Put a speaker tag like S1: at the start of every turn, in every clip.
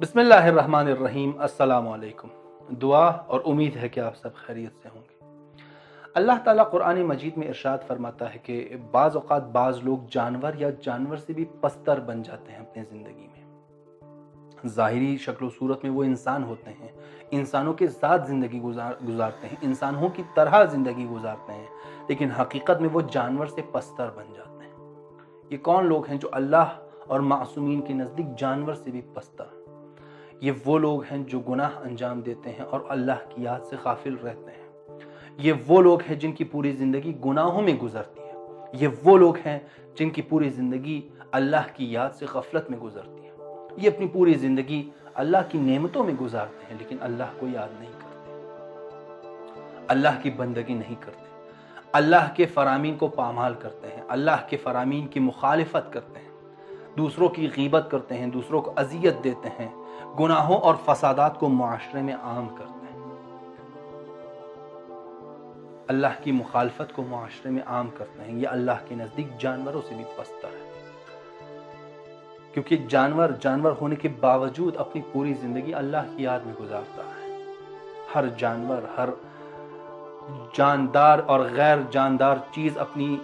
S1: بسم اللہ الرحمن الرحیم۔ السلام علیکم۔ دعا اور امید ہے کہ آپ سب خیریت سے ہوں گے۔ اللہ تعالیٰ قرآن مجید میں ارشاد فرماتا ہے کہ بعض اوقات بعض لوگ جانور یا جانور سے بھی پستر بن جاتے ہیں اپنے زندگی میں۔ ظاہری شکل و صورت میں وہ انسان ہوتے ہیں، انسانوں کے ساتھ زندگی گزارتے ہیں، انسانوں کی طرح زندگی گزارتے ہیں، لیکن حقیقت میں وہ جانور سے پستر بن جاتے ہیں۔ یہ کون لوگ ہیں جو اللہ اور معصومین کے نزدیک جانور سے بھی پستر؟ یہ وہ لوگ ہیں جو گناہ انجام دیتے ہیں اور اللہ کی یاد سے غافل رہتے ہیں۔ یہ وہ لوگ ہیں جن کی پوری زندگی گناہوں میں گزرتی ہے۔ یہ وہ لوگ ہیں جن کی پوری زندگی اللہ کی یاد سے غفلت میں گزرتی ہے۔ یہ اپنی پوری زندگی اللہ کی نعمتوں میں گزارتے ہیں لیکن اللہ کو یاد نہیں کرتے، اللہ کی بندگی نہیں کرتے، اللہ کے فرامین کو پامال کرتے ہیں، اللہ کے فرامین کی مخالفت کرتے ہیں، دوسروں کی غیبت کرتے ہیں، دوسروں کو اذیت دیتے ہیں، گناہوں اور فسادات کو معاشرے میں عام کرتے ہیں، اللہ کی مخالفت کو معاشرے میں عام کرتے ہیں۔ یہ اللہ کے نزدیک جانوروں سے بھی پستر ہے، کیونکہ جانور ہونے کے باوجود اپنی پوری زندگی اللہ کی یاد میں گزارتا ہے۔ ہر جانور، ہر جاندار اور غیر جاندار چیز اپنی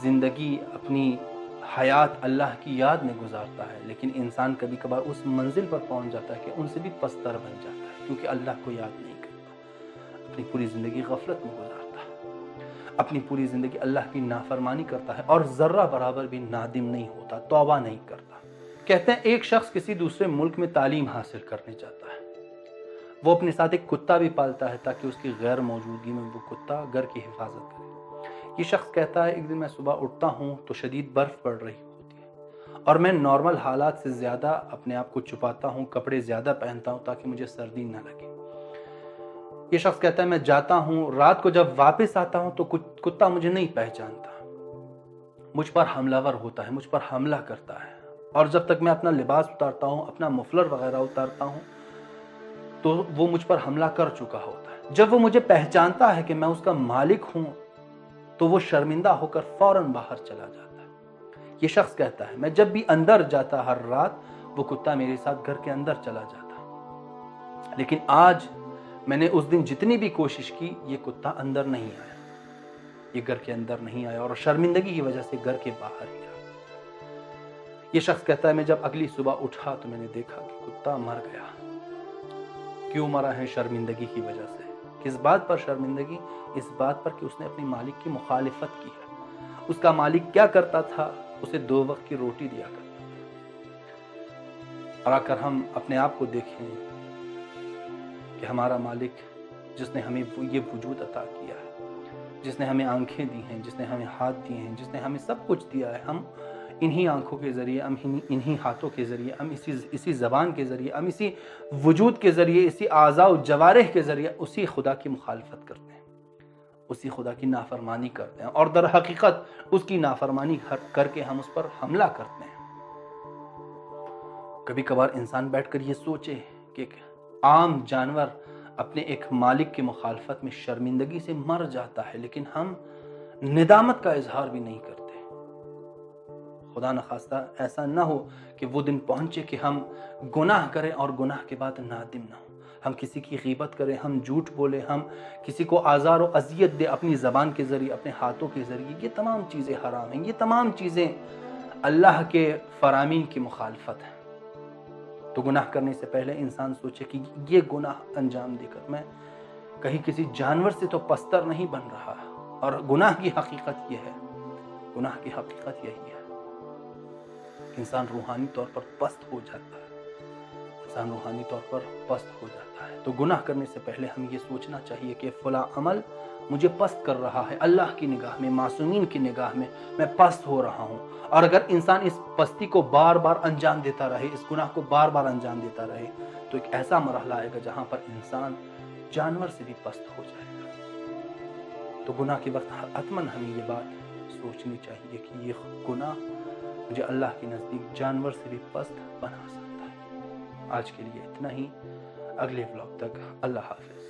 S1: زندگی، اپنی حیات اللہ کی یاد میں گزارتا ہے، لیکن انسان کبھی کبھار اس منزل پر پہنچ جاتا ہے کہ ان سے بھی پستر بن جاتا ہے، کیونکہ اللہ کو یاد نہیں کرتا، اپنی پوری زندگی غفلت میں گزارتا ہے، اپنی پوری زندگی اللہ کی نافرمانی کرتا ہے اور ذرہ برابر بھی نادم نہیں ہوتا، توبہ نہیں کرتا۔ کہتے ہیں ایک شخص کسی دوسرے ملک میں تعلیم حاصل کرنے جاتا ہے، وہ اپنے ساتھ ایک کتا بھی پالتا ہے تاکہ اس کی غیر موجودگی میں وہ کتا گھر کی حفاظت کرے۔ یہ شخص کہتا ہے ایک دن میں صبح اٹھتا ہوں تو شدید برف پڑ رہی ہوتی ہے اور میں نارمل حالات سے زیادہ اپنے آپ کو چھپاتا ہوں، کپڑے زیادہ پہنتا ہوں تاکہ مجھے سردی نہ لگے۔ یہ شخص کہتا ہے میں جاتا ہوں، رات کو جب واپس آتا ہوں تو کتا مجھے نہیں پہچانتا، مجھ پر حملہ ور ہوتا ہے، مجھ پر حملہ کرتا ہے، اور جب تک میں اپنا لباس اتارتا ہوں، اپنا مفلر وغیرہ اتارتا ہوں تو وہ مجھ پر حملہ کر چکا ہوتا ہے۔ جب وہ مجھے پہچانتا ہے کہ میں اس کا مالک ہوں تو وہ شرمندہ ہو کر فوراً باہر چلا جاتا ہے۔ یہ شخص کہتا ہے میں جب بھی اندر جاتا ہر رات وہ کتا میرے ساتھ گھر کے اندر چلا جاتا، لیکن آج میں نے اس دن جتنی بھی کوشش کی یہ کتا اندر نہیں آیا، یہ گھر کے اندر نہیں آیا اور شرمندگی کی وجہ سے گھر کے باہر ہی رہا۔ یہ شخص کہتا ہے میں جب اگلی صبح اٹھا تو میں نے دیکھا کہ کتا مر گیا۔ کیوں مرا ہے؟ شرمندگی کی وجہ سے۔ کس بات پر شرمندگی؟ اس بات پر کہ اس نے اپنی مالک کی مخالفت کی ہے۔ اس کا مالک کیا کرتا تھا؟ اسے 2 وقت کی روٹی دیا کرتا تھا۔ اور اگر ہم اپنے آپ کو دیکھیں کہ ہمارا مالک جس نے ہمیں یہ وجود عطا کیا ہے، جس نے ہمیں آنکھیں دی ہیں، جس نے ہمیں ہاتھ دیے ہیں، جس نے ہمیں سب کچھ دیا ہے، ہم انہی آنکھوں کے ذریعے، ہم انہی ہاتھوں کے ذریعے، ہم اسی زبان کے ذریعے، ہم اسی وجود کے ذریعے، اسی اعضاء و جوارح کے ذریعے اسی خدا کی مخالفت کرتے ہیں، اسی خدا کی نافرمانی کرتے ہیں، اور در حقیقت اس کی نافرمانی کر کے ہم اس پر حملہ کرتے ہیں۔ کبھی کبھار انسان بیٹھ کر یہ سوچے کہ ایک عام جانور اپنے ایک مالک کی مخالفت میں شرمندگی سے مر جاتا ہے لیکن ہم ندامت کا اظہار بھی نہیں کرتے۔ خدا نخواستہ ایسا نہ ہو کہ وہ دن پہنچے کہ ہم گناہ کریں اور گناہ کے بعد نادم نہ ہوں، ہم کسی کی غیبت کریں، ہم جھوٹ بولیں، ہم کسی کو آزار و اذیت دیں اپنی زبان کے ذریعے، اپنے ہاتھوں کے ذریعے۔ یہ تمام چیزیں حرام ہیں، یہ تمام چیزیں اللہ کے فرامین کی مخالفت ہیں۔ تو گناہ کرنے سے پہلے انسان سوچے کہ یہ گناہ انجام دے کر میں کہیں کسی جانور سے تو پستر نہیں بن رہا، اور گناہ کی حقیقت یہ ہے، گناہ کی حقیقت یہی ہے، انسان روحانی طور پر پست ہو جاتا ہے، انسان روحانی طور پر پست ہو جاتا ہے۔ تو گناہ کرنے سے پہلے ہم یہ سوچنا چاہیے کہ فلاں عمل مجھے پست کر رہا ہے، اللہ کی نگاہ میں، معصومین کی نگاہ میں پست ہو رہا ہوں۔ اور اگر انسان اس پستی کو بار بار انجام دیتا رہے، اس گناہ کو بار بار انجام دیتا رہے، تو ایک ایسا مرحلہ آئے گا جہاں پر انسان جانور سے بھی پست ہو جائے گا۔ تو گناہ کے وقت حتماً ہمیں یہ بات سوچنی چاہیے کہ یہ گناہ مجھے اللہ کے نزدیک جانور سے بھی پست بنا سکتا ہے۔ آج کے لیے اتنا ہی، اگلے ولاگ تک اللہ حافظ۔